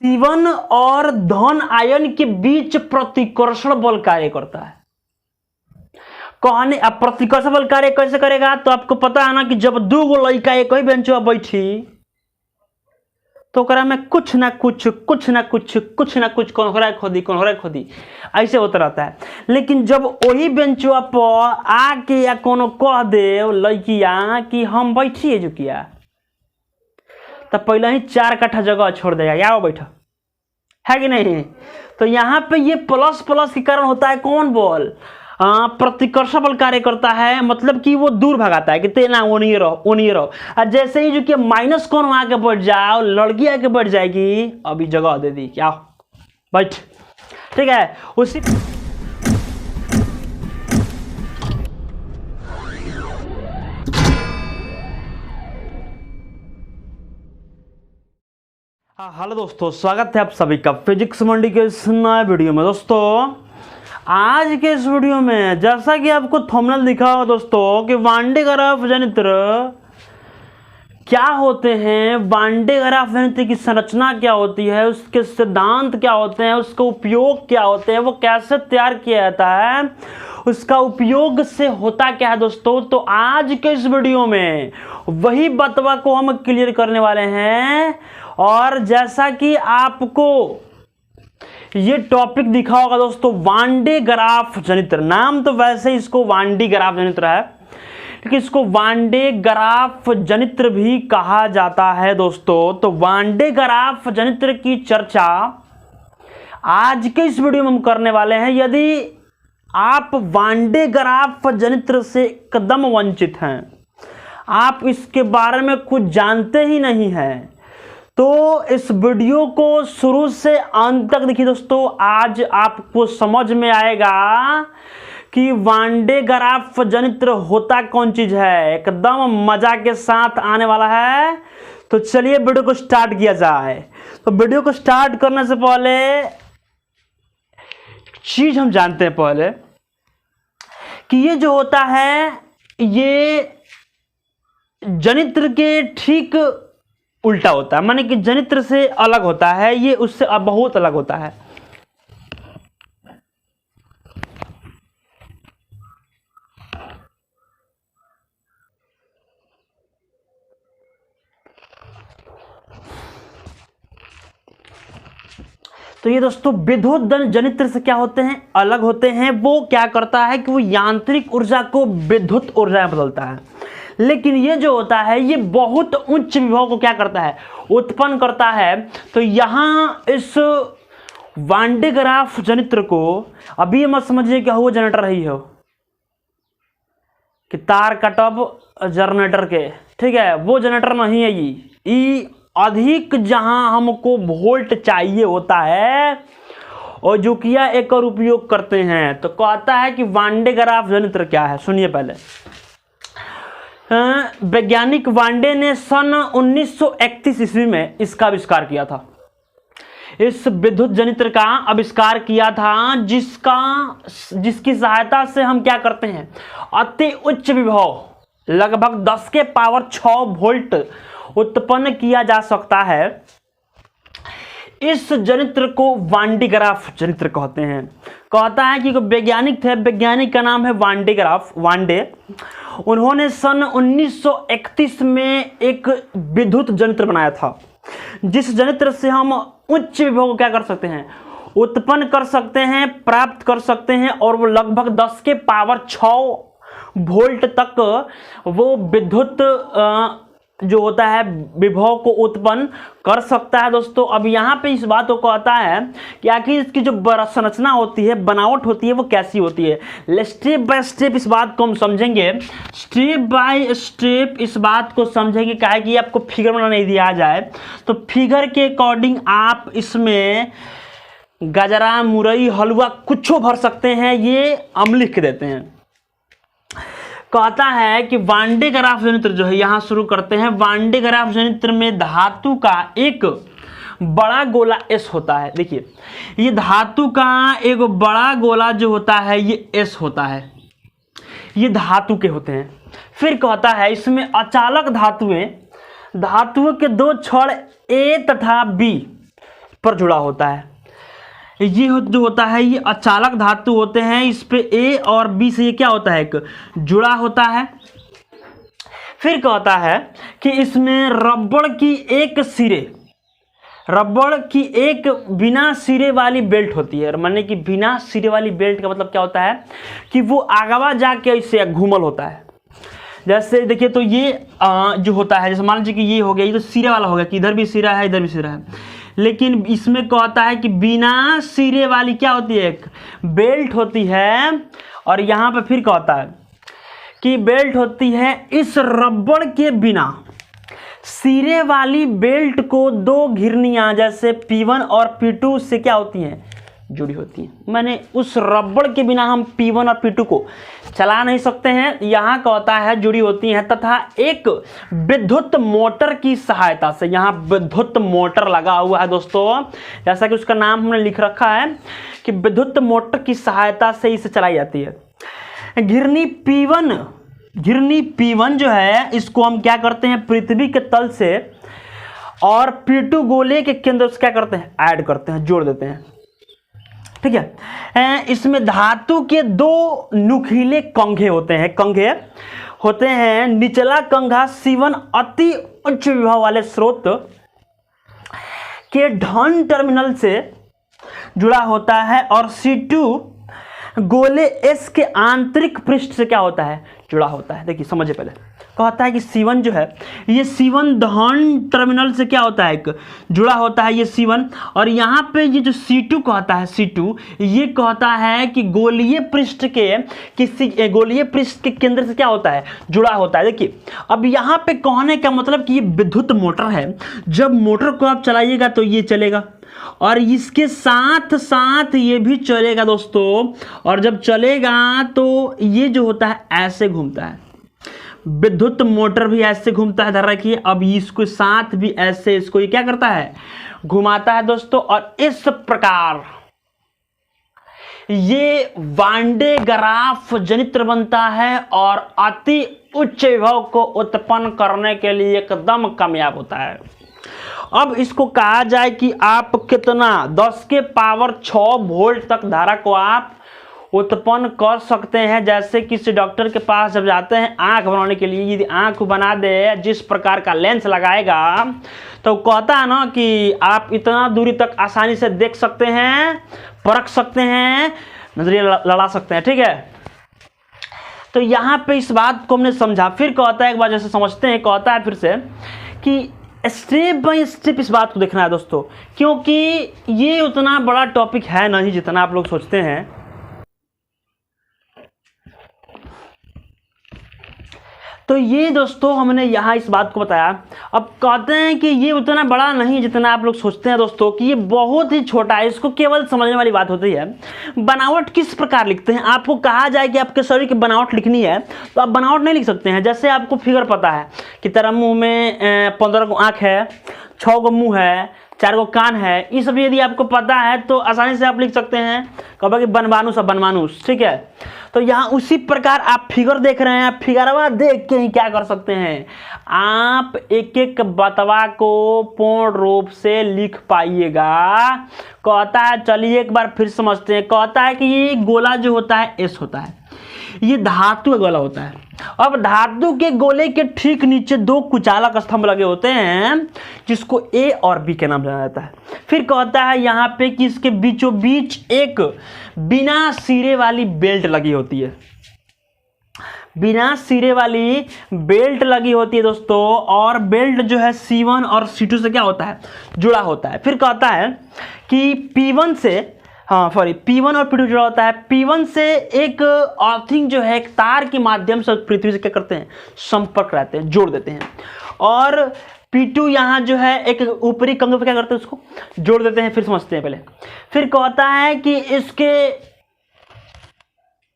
C1 और धन ion के बीच प्रतिकर्षण बल कार्य करता है। कहने अब प्रतिकर्षण बल कार्य कैसे करेगा, तो आपको पता है ना कि जब दो गो लड़का एक ही बेंच पर बैठी तो ओकरा में कुछ ना कुछ कोनहरा खोदी ऐसे होता रहता है। लेकिन जब वही बेंचवा पर आके या कोनो कह दे लड़किया कि हम बैठिए जुकिया, तब पहले ही 4 कट्ठा जगह छोड़ देगा, या वो बैठा है कि नहीं। तो यहाँ पे ये प्लस प्लस के कारण होता है कौन बल, प्रतिकर्षण बल कार्य करता है, मतलब कि वो दूर भगाता है कि तेना वो नहीं रहो। और जैसे ही जो कि माइनस कौन वहां के बैठ जाओ, लड़की आके बैठ जाएगी, अभी जगह दे दी, क्या बैठ, ठीक है। उसी हेलो दोस्तों, स्वागत है आप सभी का फिजिक्स मंडी के इस नए वीडियो में। दोस्तों आज के इस वीडियो में जैसा कि आपको थंबनेल दिखा होगा दोस्तों कि वान डे ग्राफ जनित्र क्या होते हैं, वान डे ग्राफ जनित्र की संरचना क्या होती है, उसके सिद्धांत क्या होते हैं, उसका उपयोग क्या होते हैं, वो कैसे तैयार किया जाता है, उसका उपयोग से होता क्या है दोस्तों। तो आज के इस वीडियो में वही बतवा को हम क्लियर करने वाले हैं। और जैसा कि आपको ये टॉपिक दिखा होगा दोस्तों, वान डे ग्राफ जनित्र, नाम तो वैसे इसको वान डे ग्राफ जनित्र है, लेकिन इसको वान डे ग्राफ जनित्र भी कहा जाता है दोस्तों। तो वान डे ग्राफ जनित्र की चर्चा आज के इस वीडियो में हम करने वाले हैं। यदि आप वान डे ग्राफ जनित्र से एकदम वंचित हैं, आप इसके बारे में कुछ जानते ही नहीं हैं, तो इस वीडियो को शुरू से अंत तक देखिए दोस्तों। आज आपको समझ में आएगा कि वान डे ग्राफ जनित्र होता कौन चीज है, एकदम मजा के साथ आने वाला है। तो चलिए वीडियो को स्टार्ट किया जाए। तो वीडियो को स्टार्ट करने से पहले चीज हम जानते हैं पहले कि ये जो होता है ये जनित्र के ठीक उल्टा होता है, माने कि जनित्र से अलग होता है, ये उससे बहुत अलग होता है। तो ये दोस्तों विद्युत जनित्र से क्या होते हैं, अलग होते हैं। वो क्या करता है कि वो यांत्रिक ऊर्जा को विद्युत ऊर्जा में बदलता है। लेकिन ये जो होता है ये बहुत उच्च विभव को क्या करता है, उत्पन्न करता है। तो यहाँ इस वान डे ग्राफ जनित्र को अभी मत समझिए कि वो जनरेटर ही हो कि तार कटब जनरेटर के, ठीक है, वो जनरेटर नहीं है। ये अधिक जहां हमको वोल्ट चाहिए होता है और जो किया एक और उपयोग करते हैं। तो कहता है कि वान डे ग्राफ जनित्र क्या है, सुनिए पहले। वैज्ञानिक वान डे ने सन 1931 ईस्वी में इसका आविष्कार किया था। इस विद्युत जनित्र का आविष्कार किया था जिसकी सहायता से हम क्या करते हैं, अति उच्च विभव लगभग 10 के पावर 6 वोल्ट उत्पन्न किया जा सकता है। इस जनित्र को वान डे ग्राफ जनित्र कहते हैं। कहता है कि वैज्ञानिक थे, वैज्ञानिक का नाम है वान डे। उन्होंने सन 1931 में एक विद्युत जनित्र बनाया था, जिस जनित्र से हम उच्च विभव को क्या कर सकते हैं, उत्पन्न कर सकते हैं, प्राप्त कर सकते हैं। और वो लगभग 10 के पावर 6 वोल्ट तक वो विद्युत जो होता है विभव को उत्पन्न कर सकता है दोस्तों। अब यहाँ पे इस बात को कहता है कि आखिर इसकी जो संरचना होती है, बनावट होती है, वो कैसी होती है। स्टेप बाय स्टेप इस बात को हम समझेंगे, स्टेप बाय स्टेप इस बात को समझेंगे। क्या है कि आपको फिगर बनाना नहीं दिया जाए तो फिगर के अकॉर्डिंग आप इसमें गजरा, मुरई, हलवा कुछ भर सकते हैं, ये हम लिख देते हैं। कहता है कि वान डे ग्राफ जनित्र जो है, यहां शुरू करते हैं। वान डे ग्राफ जनित्र में धातु का एक बड़ा गोला एस होता है। देखिए ये धातु का एक बड़ा गोला जो होता है ये एस होता है, ये धातु के होते हैं। फिर कहता है इसमें अचालक धातुओं के दो छड़ ए तथा बी पर जुड़ा होता है। ये जो होता है ये अचालक धातु होते हैं, इस पे ए और बी से ये क्या होता है, एक जुड़ा होता है। फिर क्या होता है कि इसमें रबड़ की एक बिना सिरे वाली बेल्ट होती है। माने कि बिना सिरे वाली बेल्ट का मतलब क्या होता है कि वो आगवा जाके ऐसे घूमल होता है। जैसे देखिए तो ये जो होता है, जैसे मान लीजिए कि ये हो गया, ये तो सिरे वाला हो गया कि इधर भी सिरा है इधर भी सिरा है, लेकिन इसमें क्या होता है कि बिना सिरे वाली क्या होती है, एक बेल्ट होती है। और यहाँ पे फिर क्या होता है कि बेल्ट होती है इस रबड़ के बिना सिरे वाली बेल्ट को दो घिरनियां जैसे P1 और P2 से क्या होती हैं, जुड़ी होती हैं। माने उस रबड़ के बिना हम P1 और P2 को चला नहीं सकते हैं, यहाँ का होता है जुड़ी होती हैं। तथा एक विद्युत मोटर की सहायता से, यहाँ विद्युत मोटर लगा हुआ है दोस्तों, जैसा कि उसका नाम हमने लिख रखा है कि विद्युत मोटर की सहायता से इसे चलाई जाती है। घिरनी P1 जो है इसको हम क्या करते हैं, पृथ्वी के तल से और P2 गोले के केंद्र से क्या करते हैं, ऐड करते हैं, जोड़ देते हैं। ठीक है, इसमें धातु के दो नुकीले कंघे होते हैं। निचला कंघा C1 अति उच्च विभव वाले स्रोत के धन टर्मिनल से जुड़ा होता है और C2 गोले S के आंतरिक पृष्ठ से क्या होता है, जुड़ा होता है। देखिए समझिए, पहले कहता है कि C1 जो है ये C1 धन टर्मिनल से क्या होता है, एक जुड़ा होता है ये C1। और यहाँ पे ये जो C2 कहता है, C2 ये कहता है कि गोलीय पृष्ठ के केंद्र से क्या होता है, जुड़ा होता है। देखिए अब यहाँ पे कहने का मतलब कि ये विद्युत मोटर है, जब मोटर को आप चलाइएगा तो ये चलेगा और इसके साथ साथ ये भी चलेगा दोस्तों। और जब चलेगा तो ये जो होता है ऐसे घूमता है, विद्युत मोटर भी ऐसे घूमता है। ध्यान रखिए, अब इसको साथ भी ऐसे इसको ये क्या करता है, घुमाता है दोस्तों। और इस प्रकार ये वान डे ग्राफ जनित्र बनता है और अति उच्च विभव को उत्पन्न करने के लिए एकदम कामयाब होता है। अब इसको कहा जाए कि आप कितना 10 के पावर 6 वोल्ट तक धारा को आप उत्पन्न कर सकते हैं। जैसे किसी डॉक्टर के पास जब जाते हैं आंख बनाने के लिए, यदि आंख बना दे, जिस प्रकार का लेंस लगाएगा तो कहता है ना कि आप इतना दूरी तक आसानी से देख सकते हैं, परख सकते हैं, नजरिया लड़ा सकते हैं। ठीक है, तो यहाँ पे इस बात को हमने समझा। फिर कहता है एक बार जैसे समझते हैं, कहता है फिर से कि स्टेप बाय स्टेप इस बात को देखना है दोस्तों, क्योंकि ये उतना बड़ा टॉपिक है नहीं जितना आप लोग सोचते हैं। तो ये दोस्तों हमने यहाँ इस बात को बताया। अब कहते हैं कि ये उतना बड़ा नहीं जितना आप लोग सोचते हैं दोस्तों, कि ये बहुत ही छोटा है। इसको केवल समझने वाली बात होती है। बनावट किस प्रकार लिखते हैं, आपको कहा जाए कि आपके शरीर की बनावट लिखनी है तो आप बनावट नहीं लिख सकते हैं। जैसे आपको फिगर पता है कि तेरा मुंह में 15 गो आँख है, 6 गो मुँह है, 4 गो कान है, ये सब यदि आपको पता है तो आसानी से आप लिख सकते हैं कब कि बनमानुस और बनमानुस। ठीक है, तो यहाँ उसी प्रकार आप फिगर देख रहे हैं, फिगरवा देख के ही क्या कर सकते हैं, आप एक एक बतवा को पूर्ण रूप से लिख पाइएगा। कहता है, चलिए एक बार फिर समझते हैं। कहता है कि ये गोला जो होता है एस होता है, ये धातु का गोला होता है। अब धातु के गोले के ठीक नीचे 2 कुचालक स्तंभ लगे होते हैं जिसको ए और बी के नाम जाना जाता है। फिर कहता है यहाँ पे कि इसके बीचों बीच एक बिना सिरे वाली बेल्ट लगी होती है, बिना सिरे वाली बेल्ट लगी होती है दोस्तों। और बेल्ट जो है C1 और C2 से क्या होता है, जुड़ा होता है। फिर कहता है कि P1 और P2 जुड़ा होता है। P1 से एक अर्थिंग जो है एक तार के माध्यम से पृथ्वी से क्या करते हैं, संपर्क रहते हैं, जोड़ देते हैं। और P2 यहाँ जो है एक ऊपरी कंघे पे क्या करते हैं, उसको जोड़ देते हैं। फिर समझते हैं पहले। फिर कहता है कि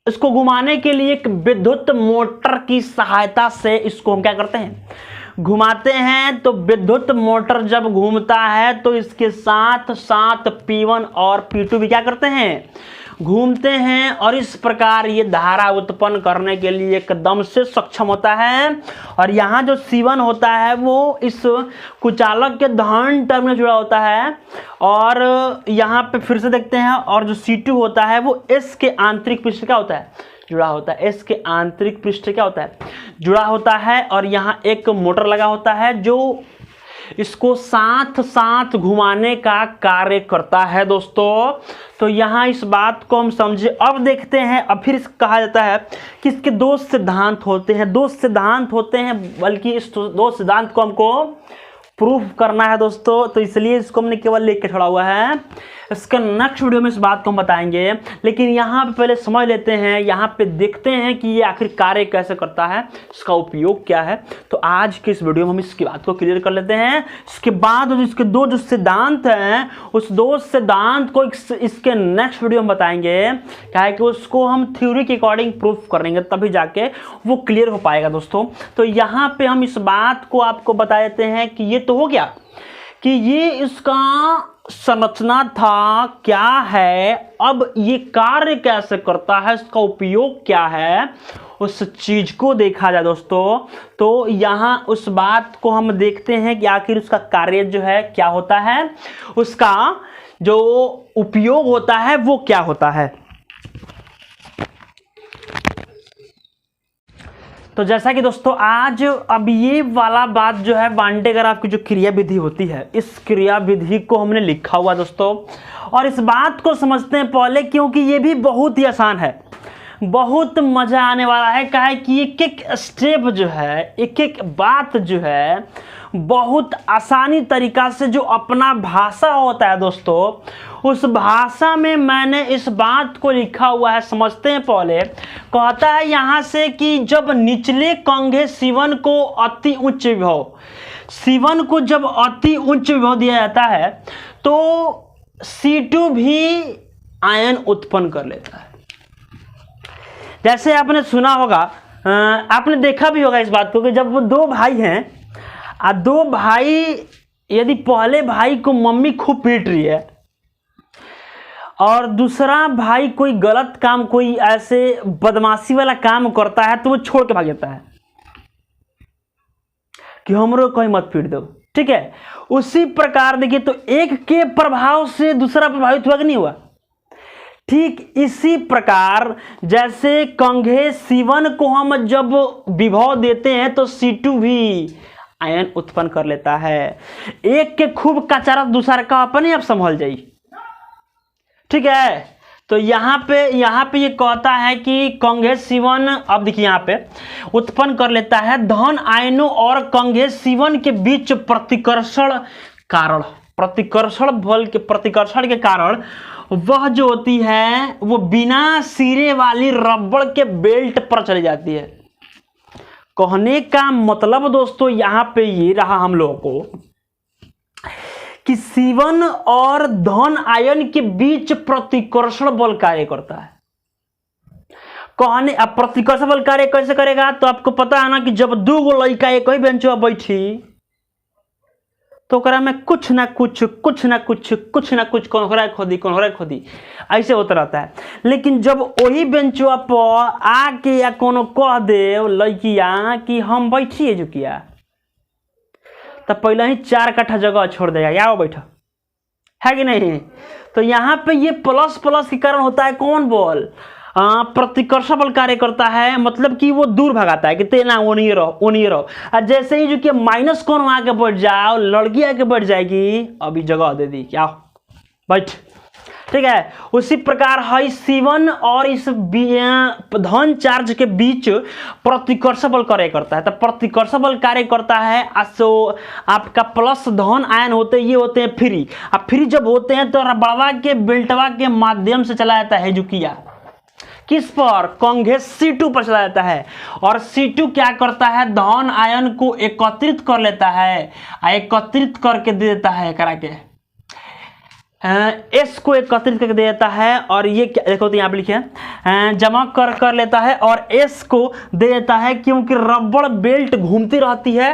इसको घुमाने के लिए एक विद्युत मोटर की सहायता से इसको हम क्या करते हैं, घुमाते हैं। तो विद्युत मोटर जब घूमता है तो इसके साथ साथ P1 और P2 भी क्या करते हैं, घूमते हैं और इस प्रकार ये धारा उत्पन्न करने के लिए एकदम से सक्षम होता है। और यहाँ जो C1 होता है वो इस कुचालक के धन टर्मिनल जुड़ा होता है। और यहाँ पे फिर से देखते हैं, और जो C2 होता है वो S के आंतरिक पृष्ठ क्या होता है, जुड़ा होता है। S के आंतरिक पृष्ठ क्या होता है, जुड़ा होता है। और यहाँ एक मोटर लगा होता है जो इसको साथ साथ घुमाने का कार्य करता है दोस्तों। तो यहाँ इस बात को हम समझे। अब देखते हैं, अब फिर कहा जाता है कि इसके दो सिद्धांत होते हैं, दो सिद्धांत होते हैं, बल्कि इस दो सिद्धांत को हमको प्रूफ करना है दोस्तों। तो इसलिए इसको हमने केवल लिख के छोड़ा हुआ है। इसका नेक्स्ट वीडियो में इस बात को हम बताएंगे, लेकिन यहाँ पे पहले समझ लेते हैं, यहाँ पे देखते हैं कि ये आखिर कार्य कैसे करता है, इसका उपयोग क्या है। तो आज के इस वीडियो में हम इसकी बात को क्लियर कर लेते हैं। इसके बाद इसके दो जो सिद्धांत हैं, उस दो सिद्धांत को इसके नेक्स्ट वीडियो में बताएंगे। क्या है कि उसको हम थ्योरी के अकॉर्डिंग प्रूफ करेंगे, तभी जाके वो क्लियर हो पाएगा दोस्तों। तो यहाँ पे हम इस बात को आपको बता देते हैं कि ये तो हो गया कि ये इसका संरचना था, क्या है, अब ये कार्य कैसे करता है, इसका उपयोग क्या है, उस चीज को देखा जाए दोस्तों। तो यहाँ उस बात को हम देखते हैं कि आखिर उसका कार्य जो है क्या होता है, उसका जो उपयोग होता है वो क्या होता है। तो जैसा कि दोस्तों आज अब ये वाला बात जो है वान डे ग्राफ की जो क्रिया विधि होती है, इस क्रिया विधि को हमने लिखा हुआ दोस्तों। और इस बात को समझते हैं पहले, क्योंकि ये भी बहुत ही आसान है, बहुत मजा आने वाला है। क्या है कि एक एक स्टेप जो है, एक एक बात जो है, बहुत आसानी तरीका से जो अपना भाषा होता है दोस्तों, उस भाषा में मैंने इस बात को लिखा हुआ है। समझते हैं पहले। कहता है यहाँ से कि जब निचले कंघे C1 को अति उच्च विभव, C1 को जब अति उच्च विभव दिया जाता है तो C2 भी आयन उत्पन्न कर लेता है। जैसे आपने सुना होगा, आपने देखा भी होगा इस बात को कि जब वो दो भाई हैं, दो भाई, यदि पहले भाई को मम्मी खूब पीट रही है और दूसरा भाई कोई गलत काम, कोई ऐसे बदमाशी वाला काम करता है, तो वो छोड़ के भाग जाता है कि हमरो कोई मत पीट दो, ठीक है। उसी प्रकार देखिए, तो एक के प्रभाव से दूसरा प्रभावित हुआ कि नहीं हुआ। ठीक इसी प्रकार जैसे कंघे C1 को हम जब विभव देते हैं तो C2 भी आयन उत्पन्न कर लेता है। एक के खूब कचारा दूसरा का अपने आप संभल जाई, ठीक है। तो यहाँ पे ये कहता है कि कंघे C1, अब देखिए यहाँ पे उत्पन्न कर लेता है धन आयनों और कंघे C1 के बीच प्रतिकर्षण कारण, प्रतिकर्षण बल के प्रतिकर्षण के कारण वह जो होती है वो बिना सिरे वाली रबड़ के बेल्ट पर चली जाती है। कहने का मतलब दोस्तों यहाँ पे ये रहा हम लोगों को कि C1 और धन आयन के बीच प्रतिकर्षण बल कार्य करता है। कहने अब प्रतिकर्षण बल कार्य कैसे करेगा, तो आपको पता है ना कि जब दो गो लड़का एक ही बेंच पर बैठी तो ओकरा में कुछ ना कुछ कोनहरा खोदी ऐसे होता रहता है। लेकिन जब वही बेंचवा पर आके या कोनो कह दे लड़किया कि हम बैठिए झुकिया, तब पहले ही 4 कट्ठा जगह छोड़ देगा, या बैठा है कि नहीं। तो यहाँ पे ये प्लस प्लस के कारण होता है कौन बल, प्रतिकर्षण बल कार्य करता है, मतलब कि वो दूर भगाता है कि तेना वो नहीं रहो। और जैसे ही जो कि माइनस कौन वहां के बैठ जाओ, लड़की आके बैठ जाएगी, अभी जगह दे दी, क्या बैठ, ठीक है। उसी प्रकार है C1 और इस धन चार्ज के बीच प्रतिकर्षण बल कार्य करता है। तो प्रतिकर्षण बल कार्य करता है, सो आपका प्लस धन आयन होते ये होते हैं फ्री। अब फ्री जब होते हैं तो रबड़वा के बेल्टवा के माध्यम से चला जाता है झुकिया, किस पर, कंघे C2 पर चला जाता है। और C2 क्या करता है, धन आयन को एकत्रित कर लेता है, एकत्रित करके दे देता है करा के, S को एकत्रित करके दे देता है। और ये क्या देखो, तो यहाँ पे लिखे जमा कर लेता है और S को दे देता है, क्योंकि रबड़ बेल्ट घूमती रहती है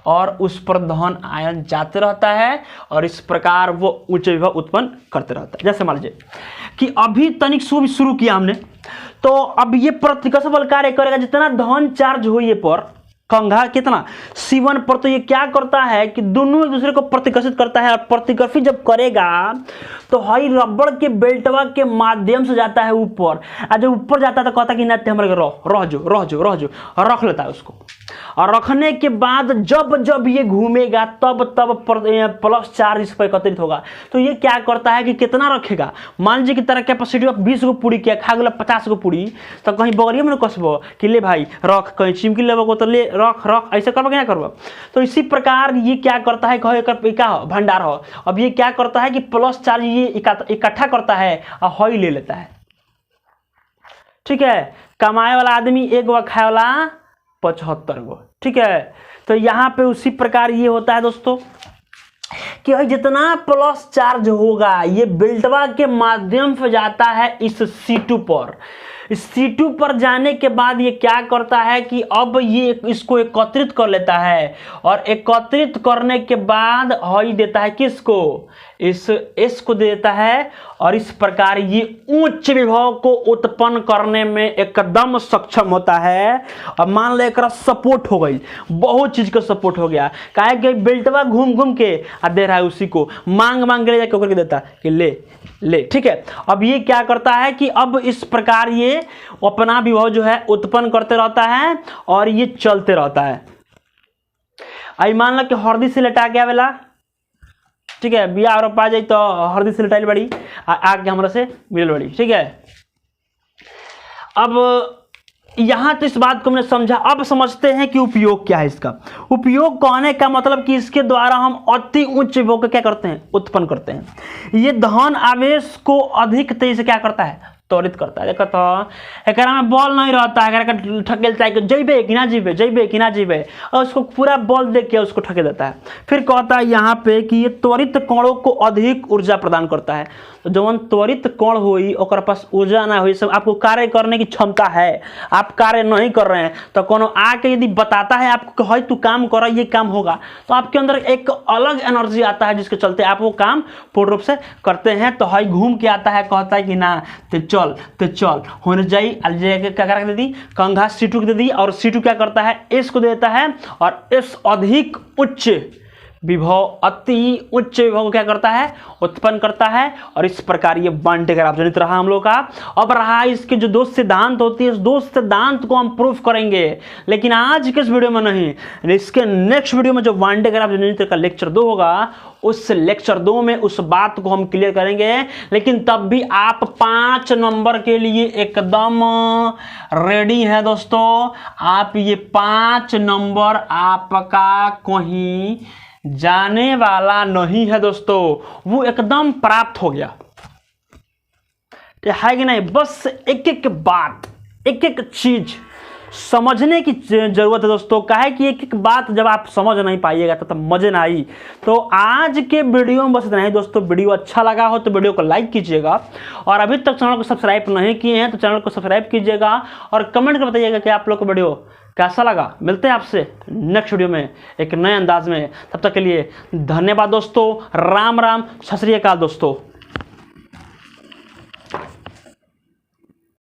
और उस पर धन आयन जाते रहता है और इस प्रकार वो उच्च विभव उत्पन्न करते रहता है। जैसे मान लीजिए कि अभी तनिक शुरू किया हमने, तो अब ये प्रतिकर्ष बल कार्य करेगा जितना धन चार्ज हो ये पर कंघा कितना C1 पर, तो ये क्या करता है कि दोनों एक दूसरे को प्रतिकर्षित करता है और प्रतिकर्षित जब करेगा तो हई रबड़ के बेल्टवा के माध्यम से जाता है ऊपर, और जब ऊपर जाता है तो कहता है कि नहीं हमारे रह जो और रख लेता है उसको। और रखने के बाद जब जब ये घूमेगा तब तब प्लस चार्ज इस पर एकत्रित होगा। तो ये क्या करता है कि कितना रखेगा, मान लीजिए कि तेरा कैपेसिटी ऑफ 20 गो पूरी किया, खा गया 50 गो पूरी, तो कहीं बगरिया में कसबो कि ले भाई रख, कहीं चिमकी लेबो तो ले रख ऐसे करबो क्या करबो। तो इसी प्रकार ये क्या करता है, क्या हो भंडार हो, अब ये क्या करता है कि प्लस चार्ज ये इकट्ठा करता है और हई ले लेता है। ठीक है, कमाए वाला आदमी 1 गो, खाए वाला 75 गो। ठीक है, तो यहाँ पे उसी प्रकार ये होता है दोस्तों कि जितना प्लस चार्ज होगा ये बेल्टवा के माध्यम से जाता है इस C2 पर। इस C2 पर जाने के बाद ये क्या करता है कि अब ये इसको एकत्रित कर लेता है और एकत्रित करने के बाद हई देता है किसको, इस S को देता है और इस प्रकार ये उच्च विभव को उत्पन्न करने में एकदम सक्षम होता है। अब मान लो एक सपोर्ट हो गई, बहुत चीज का सपोर्ट हो गया, काहे कि बेल्टवा घूम घूम के दे रहा है उसी को, मांग के जाके करके देता कि ले। ठीक है, अब ये क्या करता है कि अब इस प्रकार ये अपना विभव जो है उत्पन्न करते रहता है और ये चलते रहता है। आई मान लो कि हरदी से लटा गया वाला, ठीक है, बिया और पा जाए तो हरदी से लटाइल बड़ी आगे हमरा से मिलल बड़ी। ठीक है, अब यहां तो इस बात को हमने समझा। अब समझते हैं कि उपयोग क्या है इसका। उपयोग कहने का मतलब कि इसके द्वारा हम अति उच्च विभव को क्या करते हैं, उत्पन्न करते हैं। ये धन आवेश को अधिक तेजी से क्या करता है, त्वरित करता है। देखो तो एक में बॉल नहीं रहता है, ठकेलता है कि जइबे कि ना जीबे, और उसको पूरा बॉल देख के उसको ठके देता है। फिर कहता है यहाँ पे कि ये त्वरित कणों को अधिक ऊर्जा प्रदान करता है। तो जब त्वरित कण हुई और पास ऊर्जा ना हुई, सब आपको कार्य करने की क्षमता है, आप कार्य नहीं कर रहे हैं तो कोनो आके यदि बताता है आपको कि तू काम कर, ये काम होगा, तो आपके अंदर एक अलग एनर्जी आता है जिसके चलते आप वो काम पूर्ण रूप से करते हैं। तो हई घूम के आता है, कहता है कि ना तो चल होने जाई, क्या कर दे दी, कंघा C2 को दे दी और C2 क्या करता है, S को देता है और S अधिक उच्च विभव, अति उच्च विभव को क्या करता है, उत्पन्न करता है। और इस प्रकार ये वांटे ग्राफ जनित रहा हम लोग का। अब रहा इसके जो 2 सिद्धांत होती है, इस 2 सिद्धांत को हम प्रूफ करेंगे, लेकिन आज के इस वीडियो में नहीं, इसके नेक्स्ट वीडियो में जो वांटे ग्राफ जनित का लेक्चर 2 होगा, उस लेक्चर 2 में उस बात को हम क्लियर करेंगे। लेकिन तब भी आप 5 नंबर के लिए एकदम रेडी है दोस्तों। आप ये 5 नंबर आपका कहीं जाने वाला नहीं है दोस्तों, वो एकदम प्राप्त हो गया है कि नहीं। बस एक एक बात, एक एक चीज समझने की जरूरत है दोस्तों। काहे कि एक एक बात जब आप समझ नहीं पाइएगा तो मजे ना आई। तो आज के वीडियो में बस इतना ही दोस्तों। वीडियो अच्छा लगा हो तो वीडियो को लाइक कीजिएगा, और अभी तक चैनल को सब्सक्राइब नहीं किए हैं तो चैनल को सब्सक्राइब कीजिएगा और कमेंट कर बताइएगा कि आप लोग को वीडियो कैसा लगा। मिलते हैं आपसे नेक्स्ट वीडियो में एक नए अंदाज में। तब तक के लिए धन्यवाद दोस्तों। राम राम, सत श्री अकाल दोस्तों।